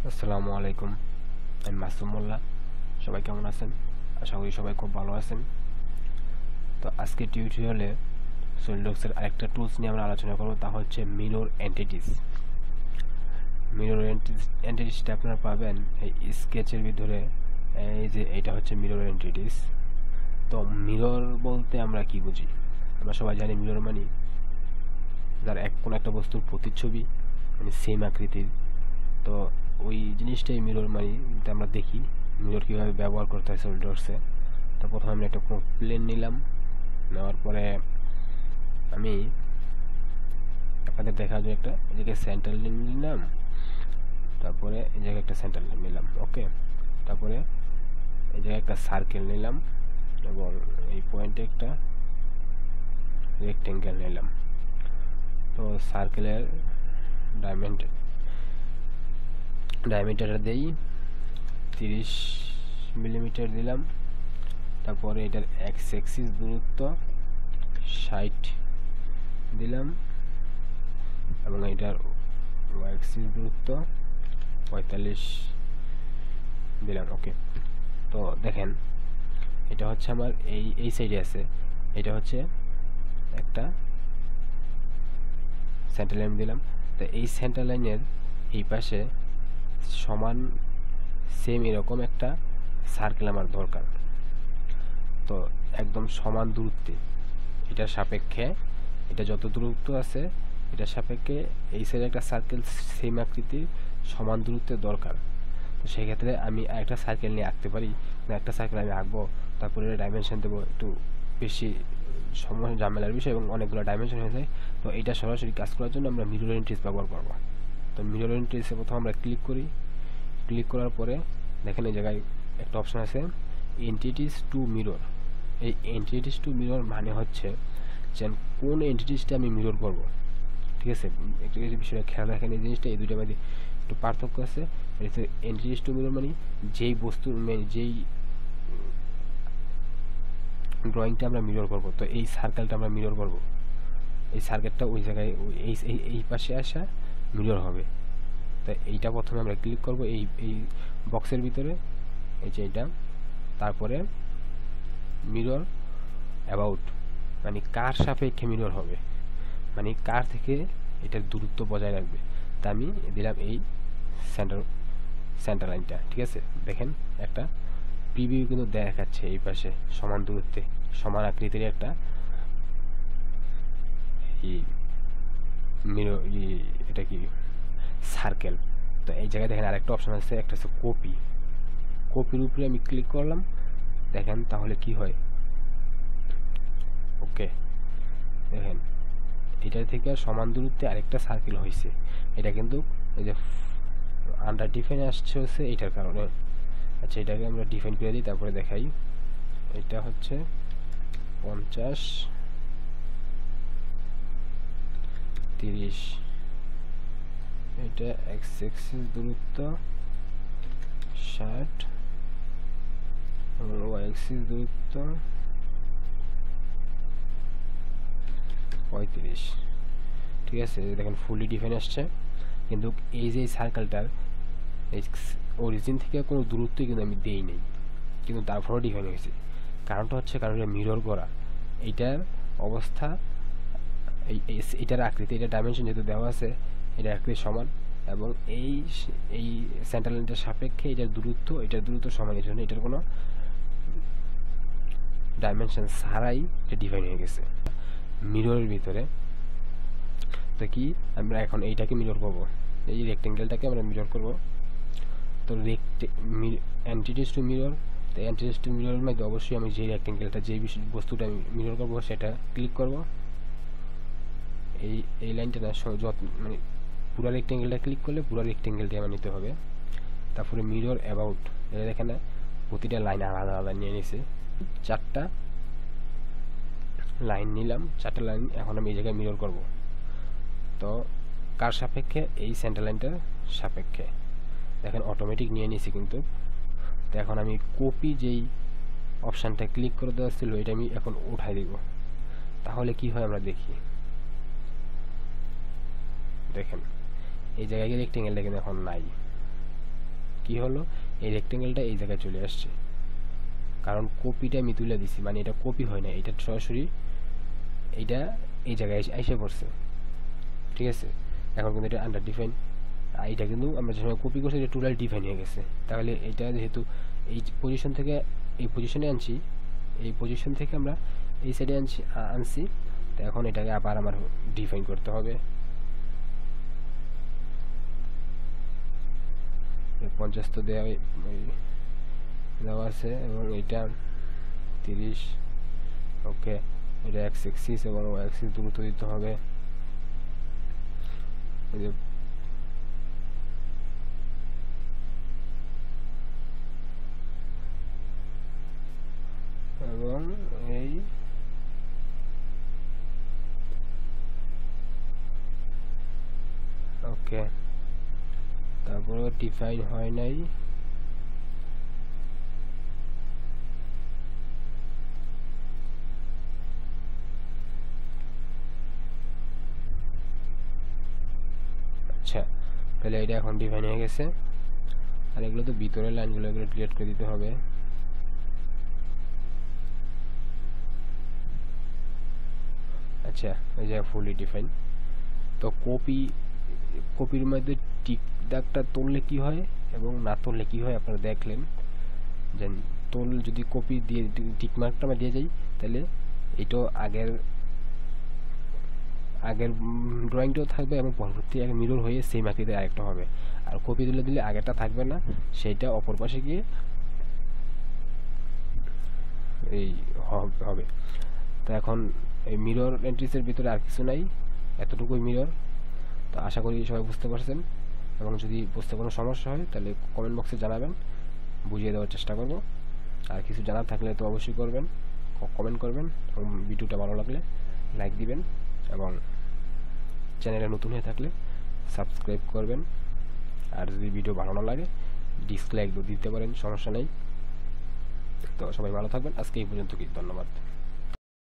আসসালামু আলাইকুম, আমি মাসুম মোল্লা। সবাই কেমন আছেন? আশা করি সবাই খুব ভালো আছেন। তো আজকে টিউটোরিয়ালে সলিডওয়ার্কসের আরেকটা টুলস নিয়ে আমরা আলোচনা করব, তা হচ্ছে মিরর এন্টিটিস। মিরর এন্টিটিসটা আপনারা পাবেন এই স্কেচের ভিতরে। এই যে এটা হচ্ছে মিরর এন্টিটিস। তো মিরর বলতে আমরা কি বুঝি? আমরা সবাই জানি মিরর মানে যার কোনো একটা বস্তুর প্রতিচ্ছবি, মানে সেম আকৃতির। তো ওই জিনিসটাই মিরর মানে আমরা দেখি মিরর কীভাবে ব্যবহার করতে হয় সলিডওয়ার্কসে। তো প্রথমে আমি একটা প্লেন নিলাম, নেওয়ার পরে আমি আপনাদের দেখার জন্য একটা এই জায়গায় সেন্টার লাইন নিলাম, তারপরে এই জায়গায় একটা সেন্টার লাইন নিলাম। ওকে, তারপরে এই জায়গায় একটা সার্কেল নিলাম এবং এই পয়েন্টে একটা রেক্টেঙ্গেল নিলাম। তো সার্কেলের ডায়ামিটারটা দেই 30 মিলিমিটার দিলাম। তারপরে এটার এক্স অ্যাক্সিস দূরত্ব 60 দিলাম এবং এটার ওয়াই অ্যাক্সিস দূরত্ব 45 দিলাম। ওকে, তো দেখেন এটা হচ্ছে আমার এই সাইডে আছে, এটা হচ্ছে একটা সেন্টার লাইন দিলাম। তো এই সেন্টার লাইনের এই পাশে সমান সেম এরকম একটা সার্কেল আমার দরকার। তো একদম সমান দূরত্বে এটার সাপেক্ষে, এটা যত দূরত্ব আছে এটার সাপেক্ষে এই সাইডে একটা সার্কেল সেম আকৃতির সমান দূরত্বের দরকার। তো সেই ক্ষেত্রে আমি একটা সার্কেল নিয়ে আঁকতে পারি, একটা সার্কেল আমি আঁকবো, তারপরে ডাইমেনশন দেবো, একটু বেশি সময় ঝামেলার বিষয় এবং অনেকগুলো ডাইমেনশন হয়ে যায়। তো এটা সরাসরি কাজ করার জন্য আমরা মিরর এন্টিটিস ব্যবহার করব। তো মিরর এন্টিটিসে প্রথমে আমরা ক্লিক করি। ক্লিক করার পরে দেখেন এই জায়গায় একটা অপশন আছে এন্টিটিস টু মিরর। এই এন্টিটিস টু মিরর মানে হচ্ছে যে কোন এন্টিটিসটা আমি মিরর করব। ঠিক আছে, একটু বিষয়টা খেয়াল রাখেন, এই জিনিসটা এই দুইটার মধ্যে একটু পার্থক্য আছে। এন্টিটিস টু মিরর মানে যেই বস্তু, যেই ড্রয়িংটা আমরা মিরর করব, তো এই সার্কেলটা আমরা মিরর করব, এই সার্কেলটা ওই জায়গায় এই পাশে আসা মিরর হবে। তো এইটা প্রথমে আমরা ক্লিক করব এই বক্সের ভিতরে, এই যে এইটা। তারপরে মিরর অ্যাবাউট মানে কার সাপেক্ষে মিরর হবে, মানে কার থেকে এটার দূরত্ব বজায় রাখবে। তা আমি দিলাম এই সেন্টার লাইনটা। ঠিক আছে, দেখেন একটা প্রিভিউ কিন্তু দেখাচ্ছে এই পাশে সমান দূরত্বে সমান আকৃতির একটা মিরর, এটা কি সার্কেল। তো এই জায়গায় দেখেন আরেকটা অপশন আছে, একটা হচ্ছে কপির উপরে আমি ক্লিক করলাম, দেখেন তাহলে কি হয়। ওকে, দেখেন এটা থেকে সমান দূরত্বে আরেকটা সার্কেল হয়েছে। এটা কিন্তু এই যে আন্ডার ডিফাইন আসছে হচ্ছে এটার কারণে। আচ্ছা, এটাকে আমরা ডিফাইন করে দিই, তারপরে দেখাই। এটা হচ্ছে 50 30, এটা এক্স অ্যাক্সিস দূরত্ব 60 এবং ওয়াই অ্যাক্সিস দূরত্ব 35। ঠিক আছে, দেখেন ফুলি ডিফাইন আসছে, কিন্তু এই যে সার্কেলটার অরিজিন থেকে কোনো দূরত্বই কিন্তু আমি দেই নাই, কিন্তু তারপরেও ডিফাইন হয়েছে। কারণটা হচ্ছে কারণ এটা মিরর করা, এইটার অবস্থা এটার আকৃতি, এটা ডাইমেনশন যেহেতু দেওয়া আছে, এটা আকৃতি সমান এবং এই সেন্টার লাইনটার সাপেক্ষে এটার দূরত্ব সমান। এই জন্য এটার কোনো ডাইমেনশন ছাড়াই এটা ডিফাইন হয়ে গেছে মিররের ভিতরে। তো কি আমরা এখন এইটাকে মিরর করব, এই রেক্টেঙ্গেলটাকে আমরা মিরর করব। তো এন্টিটিস টু মিরর, তো এন্টিটিস টু মিররের মধ্যে অবশ্যই আমি যে রেক্টেঙ্গেলটা, যে বস্তুটা আমি মিরর করব সেটা ক্লিক করব। এই লাইনটা না, মানে পুরো রেক্টেঙ্গেলটা ক্লিক করলে পুরো রেক্টেঙ্গেলটা আমার নিতে হবে। তারপরে মিরর অ্যাবাউট, এটা দেখেন প্রতিটা লাইন আলাদা আলাদা নিয়ে নিয়েছে। 4টা লাইন নিলাম, 4টা লাইন এখন আমি এই জায়গায় মিরর করব। তো কার সাপেক্ষে? এই সেন্টার লাইনটার সাপেক্ষে। দেখেন অটোমেটিক নিয়ে নিয়েছি কিন্তু। তো এখন আমি কপি যেই অপশানটা ক্লিক করে দেওয়া ছিল, এটা আমি এখন উঠাই দিব। তাহলে কি হয় আমরা দেখি। দেখেন এই জায়গায় রেক্টেঙ্গেলটা কিন্তু এখন নাই। কি হলো, এই রেক্টেঙ্গেলটা এই জায়গায় চলে আসছে, কারণ কপিটা আমি তুলে দিছি, মানে এটা কপি হয় না, এটা সরাসরি এইটা এই জায়গায় এসে পড়ছে। ঠিক আছে, এখন কিন্তু এটা আন্ডার ডিফাইন, এইটা কিন্তু আমরা যে সময় কপি করছি এটা টোটাল ডিফাইন হয়ে গেছে। তাহলে এটা যেহেতু এই পজিশন থেকে এই পজিশনে আনছি, এই পজিশন থেকে আমরা এই সাইডে আনছি, তো এখন এটাকে আবার আমার ডিফাইন করতে হবে। 50 তো দেওয়া আছে, এবং এটা 30। ওকে, এটা এক্স এক্সিস এবং ওয়াই এক্সিস দ্রুত দিতে হবে। এবং এই ওকে, তারপরে ডিফাইন হয় নাই, আচ্ছা তাহলে এটা এখন ডিফাইন হয়ে গেছে। আর এগুলো তো ভিতরের লাইনগুলো, এগুলো ডিলিট করে দিতে হবে। আচ্ছা, এই যে ফুলি ডিফাইন। তো কপির মধ্যে টিক দাগটা তুললে কি হয় এবং না তুললে কি হয় আপনারা দেখলেন, যে যদি কপি দিয়ে টিক মার্কটা আমরা দিয়ে যাই, তাহলে এটাও আগের ড্রয়িংটাও থাকবে এবং পরবর্তী এক মিরর হয়ে সেম আকৃতির আরেকটা হবে। আর কপি দিলে আগেরটা থাকবে না, সেইটা অপর পাশে গিয়ে এই হবে। তো এখন এই মিরর এন্ট্রিসের ভিতরে আর কিছু নাই, এতটুকুই মিরর। তো আশা করি সবাই বুঝতে পারছেন, এবং যদি বুঝতে কোনো সমস্যা হয় তাহলে কমেন্ট বক্সে জানাবেন, বুঝিয়ে দেওয়ার চেষ্টা করব। আর কিছু জানার থাকলে তো অবশ্যই করবেন, কমেন্ট করবেন, এবং ভিডিওটা ভালো লাগলে লাইক দিবেন, এবং চ্যানেলে নতুন হয়ে থাকলে সাবস্ক্রাইব করবেন। আর যদি ভিডিও ভালো না লাগে ডিসলাইক দিতে পারেন, সমস্যা নেই। তো সবাই ভালো থাকবেন, আজকে এই পর্যন্ত, কি ধন্যবাদ।